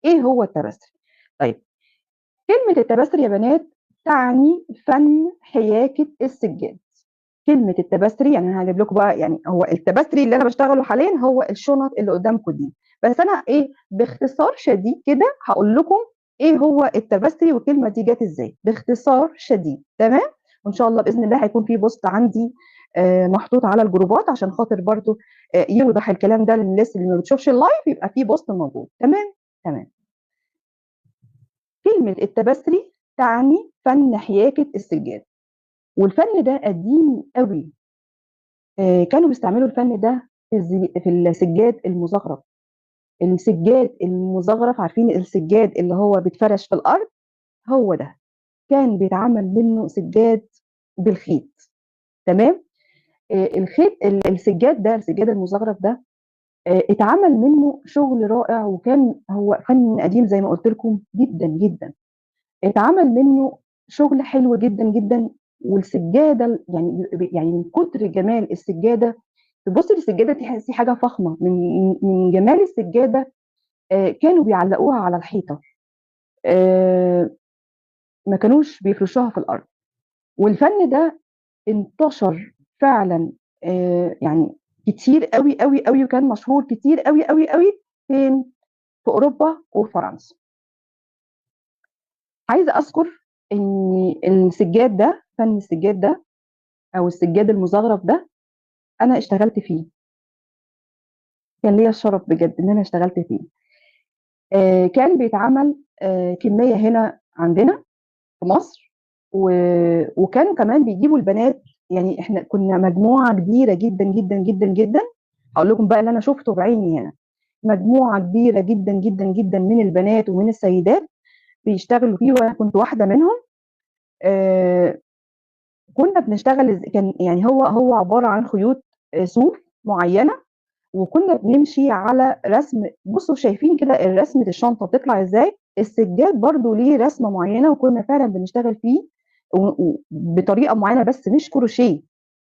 ايه هو التبستري؟ طيب، كلمة التبستري يا بنات تعني فن حياكة السجاد. كلمة التبستري يعني انا هجيب لكم بقى، يعني هو التبستري اللي انا بشتغله حاليا هو الشنط اللي قدامكم دي، بس انا ايه باختصار شديد كده هقول لكم ايه هو التبستري والكلمة دي جت ازاي باختصار شديد. تمام؟ وان شاء الله باذن الله هيكون في بوست عندي محطوط على الجروبات عشان خاطر برضو يوضح الكلام ده للناس اللي ما بتشوفش اللايف، يبقى في بوست موجود. تمام؟ تمام. كلمة التبستري تعني فن حياكة السجاد، والفن ده قديم قوي. كانوا بيستعملوا الفن ده في السجاد المزخرف. السجاد المزخرف، عارفين السجاد اللي هو بيتفرش في الأرض؟ هو ده كان بيتعمل منه سجاد بالخيط. تمام؟ الخيط السجاد ده، السجاد المزخرف ده اتعمل منه شغل رائع، وكان هو فن قديم زي ما قلت لكم جدا جدا. اتعمل منه شغل حلو جدا جدا. والسجاده يعني من كتر جمال السجاده، تبص للسجاده تحسي حاجه فخمه من جمال السجاده. كانوا بيعلقوها على الحيطه، آه، ما كانوش بيفرشوها في الارض. والفن ده انتشر فعلا يعني كتير قوي قوي قوي، وكان مشهور كتير قوي قوي قوي فين؟ في اوروبا وفرنسا. عايزه اذكر ان السجاد ده، فن السجاد ده او السجاد المزخرف ده، انا اشتغلت فيه. كان ليا الشرف بجد ان انا اشتغلت فيه. كان بيتعمل كميه هنا عندنا في مصر، وكانوا كمان بيجيبوا البنات. يعني احنا كنا مجموعه كبيره جدا جدا جدا جدا. هقول لكم بقى اللي انا شفته بعيني هنا. مجموعه كبيره جدا جدا جدا من البنات ومن السيدات بيشتغلوا فيه، وانا كنت واحده منهم. آه، كنا بنشتغل كان يعني هو عباره عن خيوط صوف معينه، وكنا بنمشي على رسم. بصوا شايفين كده رسمه الشنطه بتطلع ازاي؟ السجاد برضو ليه رسمه معينه، وكنا فعلا بنشتغل فيه بطريقه معينه، بس مش كروشيه.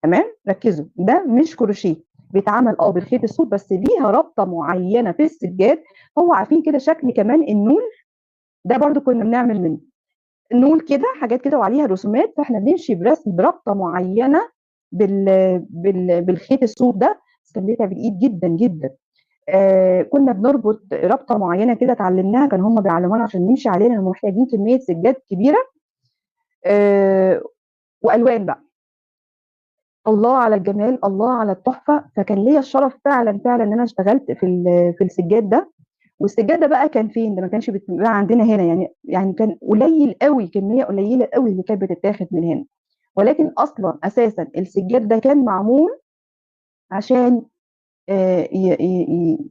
تمام؟ ركزوا، ده مش كروشيه. بيتعمل بالخيط الصوف، بس ليها رابطه معينه في السجاد. هو عارفين كده شكل كمان النول؟ ده برضو كنا بنعمل منه نقول كده حاجات كده وعليها رسومات، فاحنا بنمشي برسم بربطه معينه بالخيط الصوف ده. استمتع بالايد جدا جدا. كنا بنربط ربطه معينه كده اتعلمناها، كان هم بيعلمونا عشان نمشي عليها لان محتاجين كميه سجاد كبيره. آه والوان بقى. الله على الجمال، الله على التحفه. فكان ليا الشرف فعلا فعلا ان انا اشتغلت في السجاد ده. والسجاد ده بقى كان فين؟ ده ما كانش بيتباع عندنا هنا، يعني كان قليل قوي، كميه قليله قوي اللي كانت بتتاخد من هنا. ولكن اصلا اساسا السجاد ده كان معمول عشان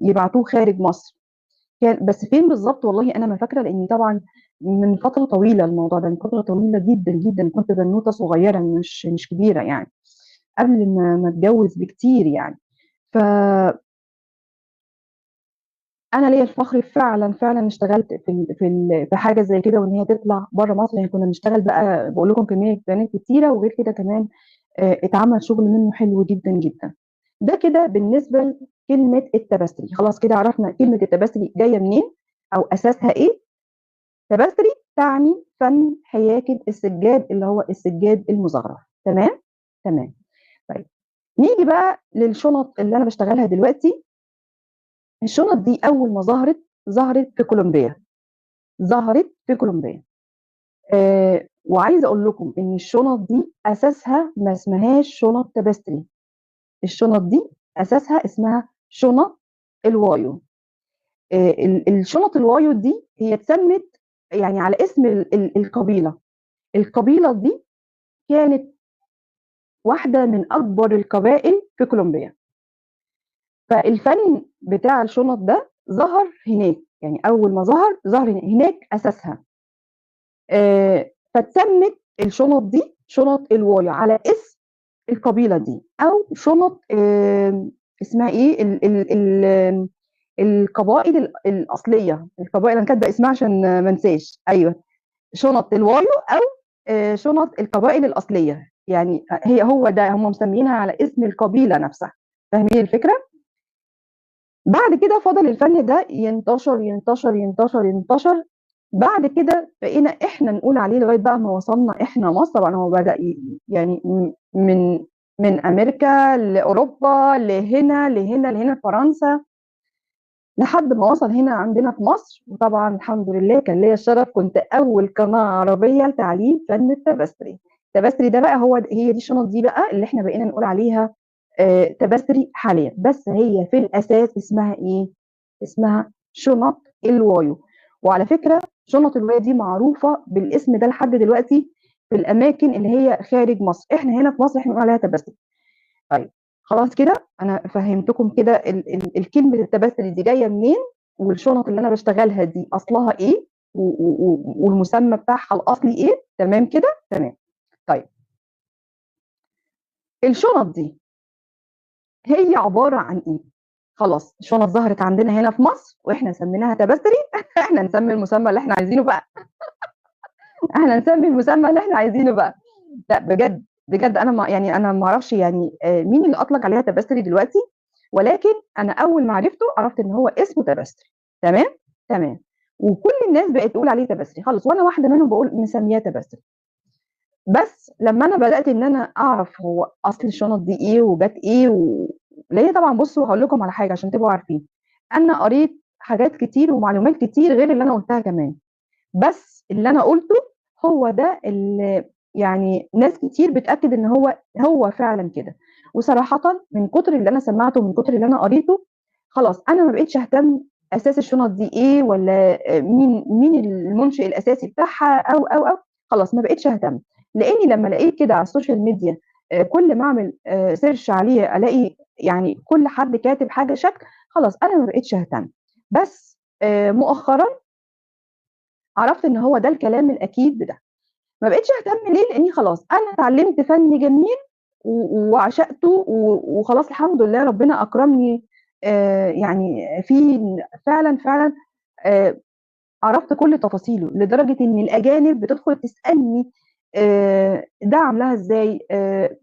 يبعتوه خارج مصر. كان بس فين بالظبط والله انا ما فاكره، لاني طبعا من فتره طويله، الموضوع ده من فتره طويله جدا جدا. كنت بنوته صغيره، مش كبيره يعني، قبل ما اتجوز بكتير يعني. فانا ليا الفخر فعلا فعلا اشتغلت في حاجه زي كده، وان هي تطلع بره مصر. يعني كنا بنشتغل بقى، بقول لكم كميه بيانات كتيره، وغير كده كمان اتعمل شغل منه حلو جدا جدا. ده كده بالنسبه لكلمه التبستري. خلاص كده عرفنا كلمه التبستري جايه منين او اساسها ايه. تبستري تعني فن حياكه السجاد، اللي هو السجاد المزخرف. تمام؟ تمام. طيب، نيجي بقى للشنط اللي انا بشتغلها دلوقتي. الشنط دي اول ما ظهرت في كولومبيا. ظهرت في كولومبيا. وعايزه اقول لكم ان الشنط دي اساسها ما اسمهاش شنط تبستري. الشنط دي اساسها اسمها شنط الوايو. الشنط الوايو دي هي اتسمت يعني على اسم القبيله. القبيله دي كانت واحده من اكبر القبائل في كولومبيا. فالفن بتاع الشنط ده ظهر هناك، يعني اول ما ظهر هناك اساسها. فاتسمت الشنط دي شنط الوايو على اسم القبيله دي، او شنط اسمها ايه القبائل الاصليه. القبائل انا كاتبه اسمها عشان ما انساش. ايوه، شنط الوايو، او شنط القبائل الاصليه. يعني هو ده هم مسمينها على اسم القبيله نفسها. فاهمين الفكره؟ بعد كده فضل الفن ده ينتشر ينتشر ينتشر ينتشر. بعد كده بقينا احنا نقول عليه لغايه بقى ما وصلنا احنا مصر. طبعا هو بدأ يعني من امريكا لاوروبا لهنا لهنا لهنا فرنسا، لحد ما وصل هنا عندنا في مصر. وطبعا الحمد لله كان ليا الشرف، كنت اول قناه عربيه لتعليم فن التبستري. التبستري ده بقى هي دي الشنط دي بقى اللي احنا بقينا نقول عليها تبستري حاليا. بس هي في الاساس اسمها ايه؟ اسمها شنط الوايو. وعلى فكره شنط الوايو دي معروفه بالاسم ده لحد دلوقتي في الاماكن اللي هي خارج مصر. احنا هنا في مصر احنا بنقول عليها تبستري. طيب خلاص كده انا فهمتكم كده الكلمه التبادل دي جايه منين، والشنط اللي انا بشتغلها دي اصلها ايه، والمسمى بتاعها الاصلي ايه. تمام كده تمام. طيب الشنط دي هي عباره عن ايه؟ خلاص الشنط ظهرت عندنا هنا في مصر واحنا سميناها تبستري. احنا نسمي المسمى اللي احنا عايزينه بقى. احنا نسمي المسمى اللي احنا عايزينه بقى. لا بجد بجد انا ما يعني انا ما اعرفش يعني مين اللي اطلق عليها تبستري دلوقتي، ولكن انا اول ما عرفته عرفت ان هو اسمه تبستري. تمام تمام. وكل الناس بقت تقول عليه تبستري خالص، وانا واحده منهم بقول مسمياه تبستري. بس لما انا بدات ان انا اعرف هو اصل الشنط دي ايه وجت ايه ليه. طبعا بصوا هقول لكم على حاجه عشان تبقوا عارفين، انا قريت حاجات كتير ومعلومات كتير غير اللي انا قلتها كمان. بس اللي انا قلته هو ده اللي يعني ناس كتير بتاكد ان هو فعلا كده. وصراحه من كتر اللي انا سمعته ومن كتر اللي انا قريته خلاص انا ما بقتش اهتم اساس الشنط دي ايه ولا مين المنشئ الاساسي بتاعها او خلاص ما بقتش اهتم. لاني لما لقيت كده على السوشيال ميديا كل ما اعمل سيرش عليه الاقي يعني كل حد كاتب حاجه شكل، خلاص انا ما بقتش اهتم. بس مؤخرا عرفت ان هو ده الكلام الاكيد ده. ما بقتش اهتم ليه؟ لاني خلاص انا اتعلمت فن جميل وعشقته وخلاص الحمد لله ربنا اكرمني يعني في فعلا فعلا آه عرفت كل تفاصيله لدرجه ان الاجانب بتدخل تسالني ده عاملاها ازاي،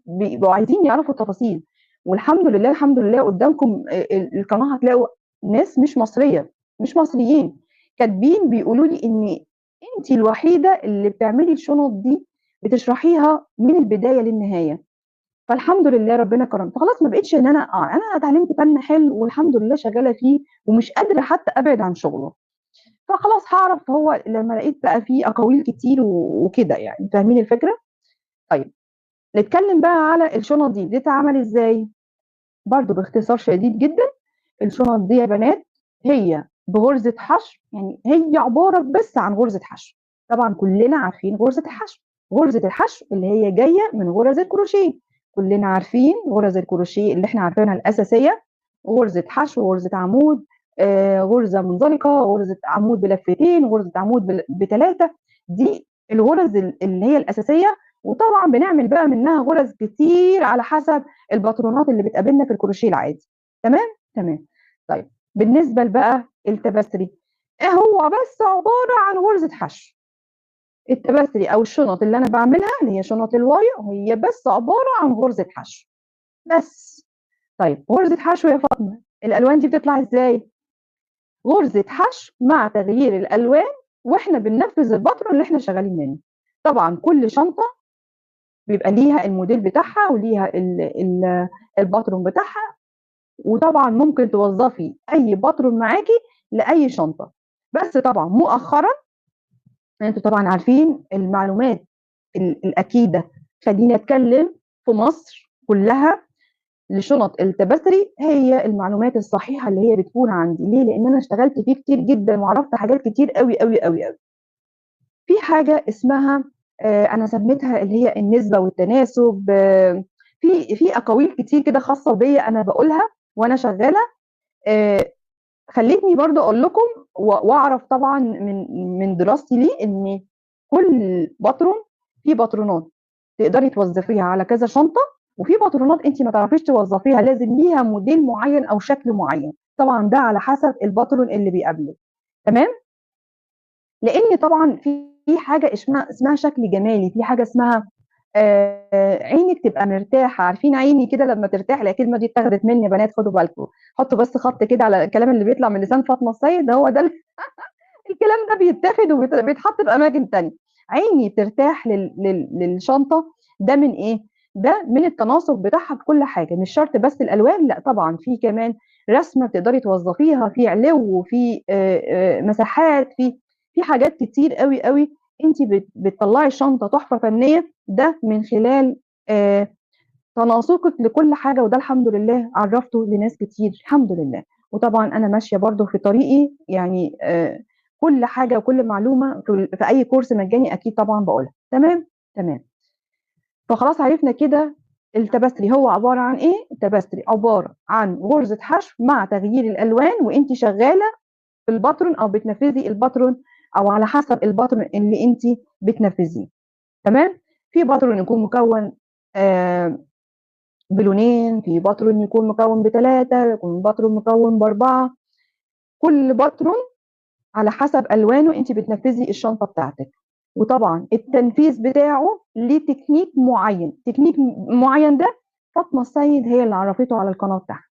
بيبقوا عايزين يعرفوا التفاصيل. والحمد لله الحمد لله قدامكم القناه هتلاقوا ناس مش مصريه مش مصريين كاتبين بيقولوا لي ان انت الوحيده اللي بتعملي الشنط دي بتشرحيها من البدايه للنهايه. فالحمد لله ربنا كرم. فخلاص ما بقتش ان انا اتعلمت فن حلو والحمد لله شغاله فيه ومش قادره حتى ابعد عن شغله. فخلاص هعرف هو لما لقيت بقى فيه اقاويل كتير وكده يعني فاهمين الفكره. طيب نتكلم بقى على الشنط دي بتتعمل ازاي. برضو باختصار شديد جدا، الشنط دي يا بنات هي بغرزة حشو. يعني هي عبارة بس عن غرزة حشو. طبعا كلنا عارفين غرزة الحشو. غرزة الحشو اللي هي جاية من غرز الكروشيه. كلنا عارفين غرز الكروشيه اللي احنا عارفينها الأساسية: غرزة حشو، غرزة عمود، غرزة منزلقة، غرزة عمود بلفتين، غرزة عمود بثلاثة. دي الغرز اللي هي الأساسية. وطبعا بنعمل بقى منها غرز كتير على حسب الباترونات اللي بتقابلنا في الكروشيه العادي. تمام تمام. طيب بالنسبه بقى التبستري، ايه هو بس عباره عن غرزه حشو. التبستري او الشنط اللي انا بعملها اللي هي شنط الوايو هي بس عباره عن غرزه حشو بس. طيب غرزه حشو يا فاطمه الالوان دي بتطلع ازاي؟ غرزه حشو مع تغيير الالوان واحنا بننفذ الباترون اللي احنا شغالين منه. طبعا كل شنطه بيبقى ليها الموديل بتاعها وليها الباترون بتاعها. وطبعا ممكن توظفي اي باترون معاكي لاي شنطه. بس طبعا مؤخرا انتوا طبعا عارفين المعلومات الاكيده. خليني اتكلم في مصر كلها لشنط التبستري هي المعلومات الصحيحه اللي هي بتكون عندي. ليه؟ لان انا اشتغلت فيه كتير جدا وعرفت حاجات كتير قوي قوي قوي قوي. في حاجه اسمها انا سميتها اللي هي النسبه والتناسب. في اقاويل كتير كده خاصه بيا انا بقولها وانا شغاله. آه، خلتني برضو اقول لكم واعرف طبعا من دراستي ليه ان كل باترون في باترونات تقدري توظفيها على كذا شنطه، وفي باترونات انت ما تعرفيش توظفيها لازم ليها موديل معين او شكل معين. طبعا ده على حسب الباترون اللي بيقابله. تمام. لان طبعا في حاجه اسمها شكل جمالي، في حاجه اسمها عينك تبقى مرتاحه. عارفين عيني كده لما ترتاح؟ لا، الكلمه دي اتاخدت مني يا بنات، خدوا بالكم. حطوا بس خط كده على الكلام اللي بيطلع من لسان فاطمه السيد، هو ده الكلام ده بيتاخد وبيتحط في اماكن تانية. عيني ترتاح للشنطه. ده من ايه؟ ده من التناسق بتاعها بكل حاجه، مش شرط بس الالوان، لا طبعا في كمان رسمه بتقدري توظفيها، في علو، وفي مساحات، في حاجات كتير قوي قوي. انت بتطلعي الشنطه تحفه فنيه، ده من خلال تناسقك لكل حاجه. وده الحمد لله عرفته لناس كتير الحمد لله. وطبعا انا ماشيه برضو في طريقي يعني، كل حاجه وكل معلومه في اي كورس مجاني اكيد طبعا بقولها. تمام تمام. فخلاص عرفنا كده التبستري هو عباره عن ايه. التبستري عباره عن غرزه حشو مع تغيير الالوان، وانت شغاله في الباترون او بتنفذي الباترون، او على حسب الباترون اللي انت بتنفذيه. تمام. في باترون يكون مكون بلونين، في باترون يكون مكون بثلاثه، يكون باترون مكون باربعه. كل باترون على حسب الوانه انت بتنفذي الشنطه بتاعتك. وطبعا التنفيذ بتاعه ليه تكنيك معين. تكنيك معين ده فاطمه السيد هي اللي عرفته على القناه بتاعها.